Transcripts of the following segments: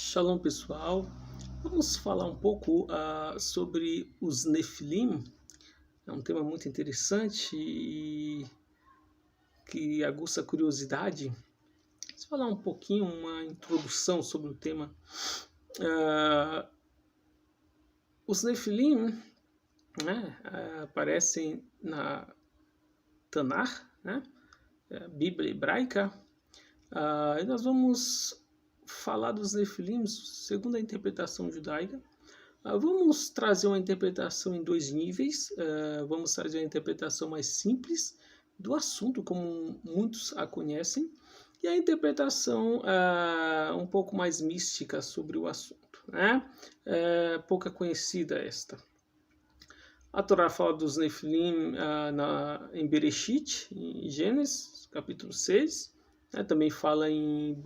Shalom, pessoal. Vamos falar um pouco sobre os Nefilim. É um tema muito interessante e que aguça a curiosidade. Vamos falar um pouquinho, uma introdução sobre o tema. Os Nefilim, né, aparecem na Tanar, né, Bíblia hebraica. E nós vamos falar dos Nefilim segundo a interpretação judaica. Vamos trazer uma interpretação em dois níveis. Vamos trazer uma interpretação mais simples do assunto, como muitos a conhecem, e a interpretação um pouco mais mística sobre o assunto, né? Pouca conhecida esta. A Torá fala dos Nefilim em Bereshit, em Gênesis, capítulo 6. Também fala em,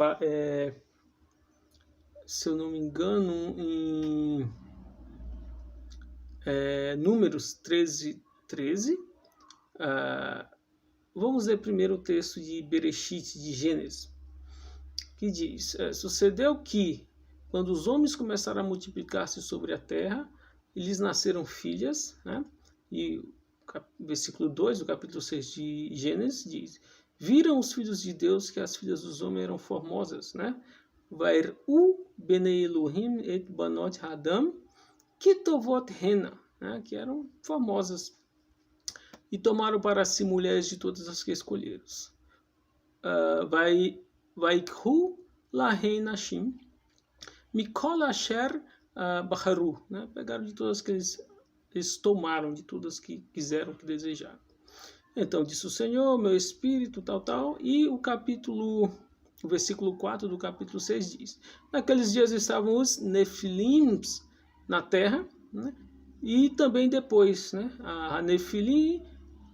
se eu não me engano, em Números 13. Vamos ler primeiro o texto de Bereshit, de Gênesis, que diz: sucedeu que, quando os homens começaram a multiplicar-se sobre a terra, lhes nasceram filhas, né? E o versículo 2 do capítulo 6 de Gênesis diz: viram os filhos de Deus que as filhas dos homens eram formosas, né? Vair'u bnei Elohim et banot Adam kitovot hena, né? Que eram formosas, e tomaram para si mulheres de todas as que escolheram. Vaikhu lahen nashim mikol asher baharu, né? Pegaram de todas que eles tomaram, de todas que quiseram, que desejaram. Então disse o Senhor, meu espírito, tal, e o versículo 4 do capítulo 6 diz: naqueles dias estavam os Nefilims na terra, né? E também depois, né? A Nefilim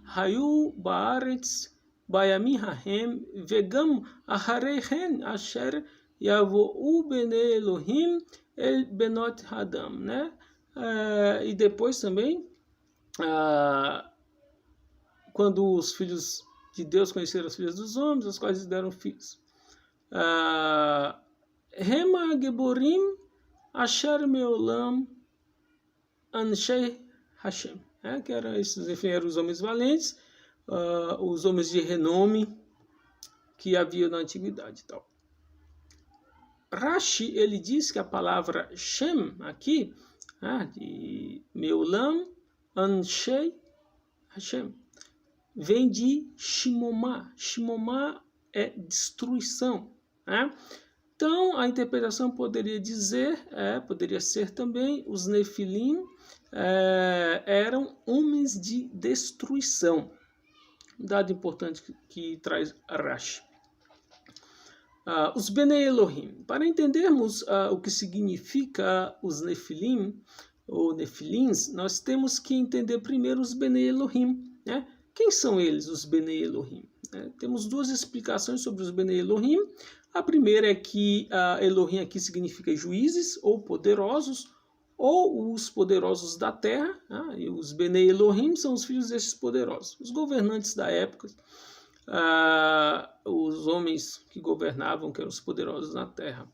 Hayu Baaretz Bayamim Hahem Vegam Aharehen Asher Yavou Bnei Elohim El Benot Adam, né? E depois também, quando os filhos de Deus conheceram as filhas dos homens, as quais deram filhos. Hema Geborim Asher Meolam Anshei Hashem, que eram esses, enfim, eram os homens valentes, os homens de renome que havia na antiguidade e tal. Rashi, ele diz que a palavra Shem aqui, de Meolam Anshei Hashem, vem de Shimomá. Shimomá é destruição, né? Então, a interpretação poderia ser também, os Nefilim eram homens de destruição. Um dado importante que traz Rashi. Os Bnei Elohim. Para entendermos o que significa os Nefilim, ou Nefilins, nós temos que entender primeiro os Bnei Elohim, né? Quem são eles, os Bnei Elohim? Temos duas explicações sobre os Bnei Elohim. A primeira é que Elohim aqui significa juízes ou poderosos, ou os poderosos da terra, e os Bnei Elohim são os filhos desses poderosos, os governantes da época, os homens que governavam, que eram os poderosos na terra.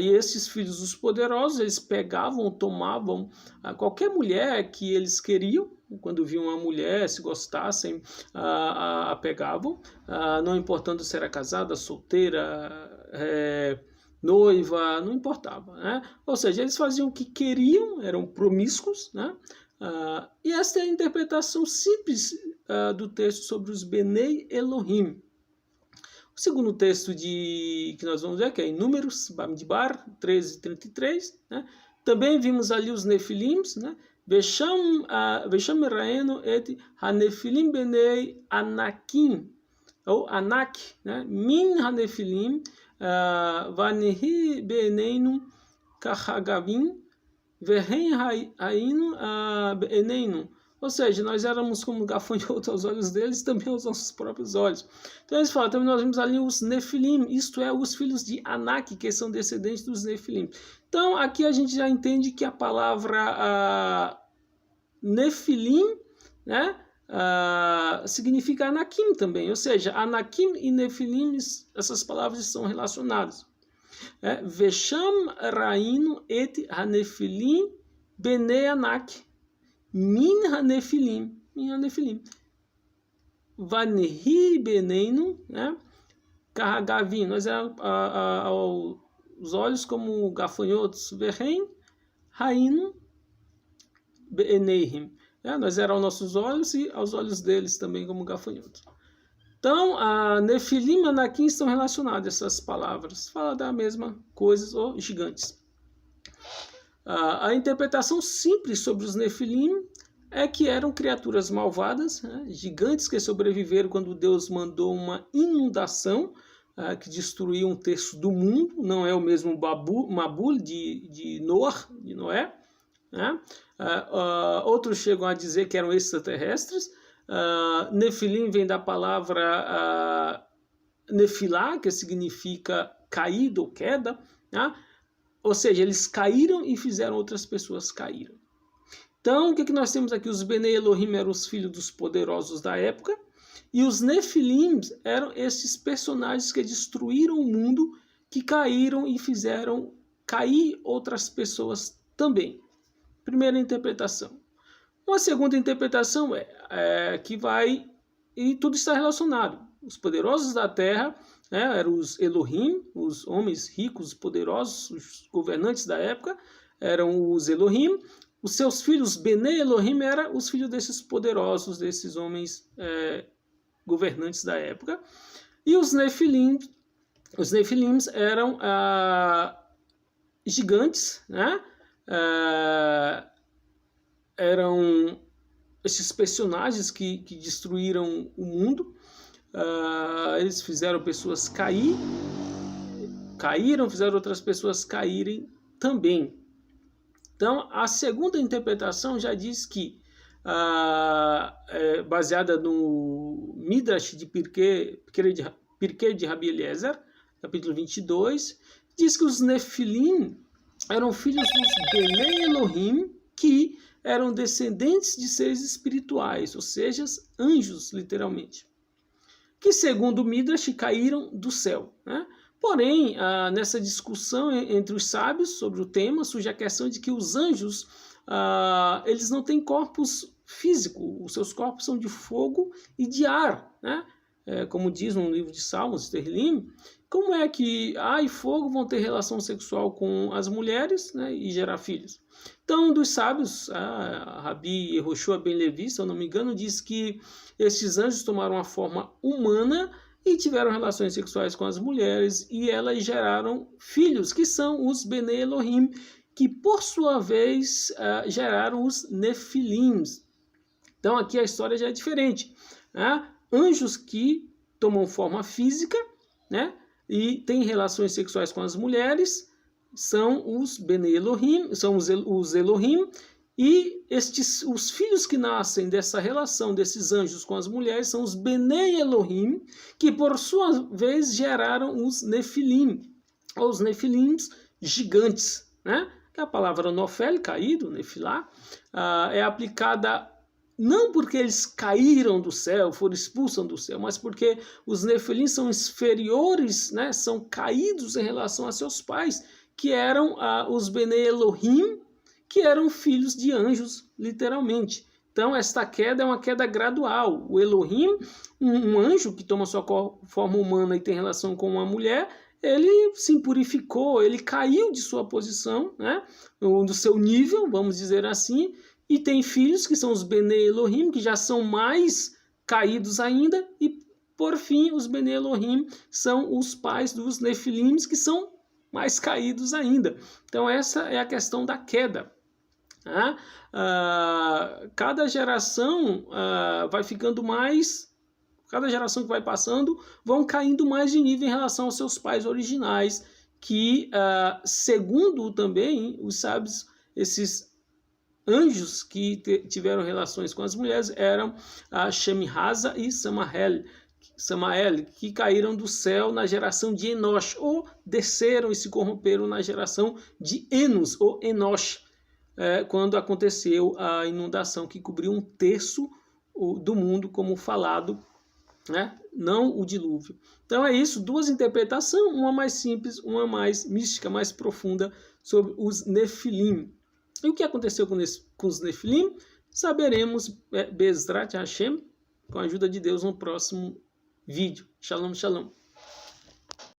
E esses filhos dos poderosos, eles pegavam, tomavam qualquer mulher que eles queriam. Quando viam uma mulher, se gostassem, a pegavam, não importando se era casada, solteira, noiva, não importava, né? Ou seja, eles faziam o que queriam, eram promíscuos, né? E esta é a interpretação simples do texto sobre os Bnei Elohim. O segundo texto que nós vamos ver, que é em Números, Bamidbar 13:33, né? Também vimos ali os Nefilims, né? Vesham raenu et hanefilim benei anakim, ou anak, né? Min hanefilim vanehi beneinu kahagavim verhen hainu beneinu. Ou seja, nós éramos como gafanhotos aos olhos deles, também aos nossos próprios olhos. Então eles falam, também nós vimos ali os Nefilim, isto é, os filhos de Anak, que são descendentes dos Nefilim. Então aqui a gente já entende que a palavra Nefilim, né, significa Anakim também. Ou seja, Anakim e Nefilim, essas palavras estão relacionadas. Vesham rainu et hanefilim bene anak min hanefilim. Vanehi beneinu, carregavim, nós os olhos como gafanhotos, verrem, rainu, beneihim, nós eram nossos olhos e aos olhos deles também como gafanhotos. Então, a Nefilim e Anakim estão relacionadas, essas palavras, fala da mesma coisa, ou gigantes. A interpretação simples sobre os Nefilim é que eram criaturas malvadas, gigantes que sobreviveram quando Deus mandou uma inundação que destruiu um terço do mundo. Não é o mesmo Mabul de Noé. Outros chegam a dizer que eram extraterrestres. Nefilim vem da palavra Nefilá, que significa caído ou queda. Ou seja, eles caíram e fizeram outras pessoas caírem. Então, o que nós temos aqui? Os Bnei Elohim eram os filhos dos poderosos da época, e os Nefilim eram esses personagens que destruíram o mundo, que caíram e fizeram cair outras pessoas também. Primeira interpretação. Uma segunda interpretação é que e tudo está relacionado. Os poderosos da terra eram os Elohim, os homens ricos, poderosos, os governantes da época, eram os Elohim. Os seus filhos, Bnei Elohim, eram os filhos desses poderosos, desses homens governantes da época. E os Nefilim eram gigantes, eram esses personagens que destruíram o mundo. Eles fizeram pessoas caíram, fizeram outras pessoas caírem também. Então, a segunda interpretação já diz que, baseada no Midrash de Pirkei de Rabi Eliezer, capítulo 22, diz que os Nefilim eram filhos dos Bnei Elohim, que eram descendentes de seres espirituais, ou seja, anjos, literalmente, que, segundo o Midrash, caíram do céu, Porém, nessa discussão entre os sábios sobre o tema, surge a questão de que os anjos, eles não têm corpos físicos, os seus corpos são de fogo e de ar, como diz no livro de Salmos, Tehillim. Como é que ar e fogo vão ter relação sexual com as mulheres, e gerar filhos? Então, um dos sábios, Rabi Yehoshua ben Levi, se eu não me engano, diz que esses anjos tomaram a forma humana e tiveram relações sexuais com as mulheres, e elas geraram filhos, que são os Bnei Elohim, que por sua vez geraram os Nefilim. Então aqui a história já é diferente. Anjos que tomam forma física, e têm relações sexuais com as mulheres, são os Bnei Elohim, são os Elohim. E os filhos que nascem dessa relação desses anjos com as mulheres são os Bnei Elohim, que por sua vez geraram os Nefilim, ou os Nefilim gigantes, que a palavra Nofel, caído, Nefilá, é aplicada não porque eles caíram do céu, foram expulsos do céu, mas porque os Nefilim são inferiores, são caídos em relação a seus pais, que eram os Bnei Elohim, que eram filhos de anjos, literalmente. Então, esta queda é uma queda gradual. O Elohim, um anjo que toma sua forma humana e tem relação com uma mulher, ele se impurificou, ele caiu de sua posição, do seu nível, vamos dizer assim, e tem filhos que são os Bnei Elohim, que já são mais caídos ainda, e, por fim, os Bnei Elohim são os pais dos Nefilim, que são mais caídos ainda. Então, essa é a questão da queda. Cada geração vai ficando mais, cada geração que vai passando, vão caindo mais de nível em relação aos seus pais originais, que, segundo também os sábios, esses anjos que tiveram relações com as mulheres eram Shemhaza e Samael, que caíram do céu na geração de Enosh, ou desceram e se corromperam na geração de Enos, ou Enosh, quando aconteceu a inundação que cobriu um terço do mundo, como falado não o dilúvio. Então é isso, duas interpretações, uma mais simples, uma mais mística, mais profunda sobre os Nefilim. E o que aconteceu com os Nefilim? Saberemos, Bezrat Hashem, com a ajuda de Deus, no próximo vídeo. Shalom, shalom.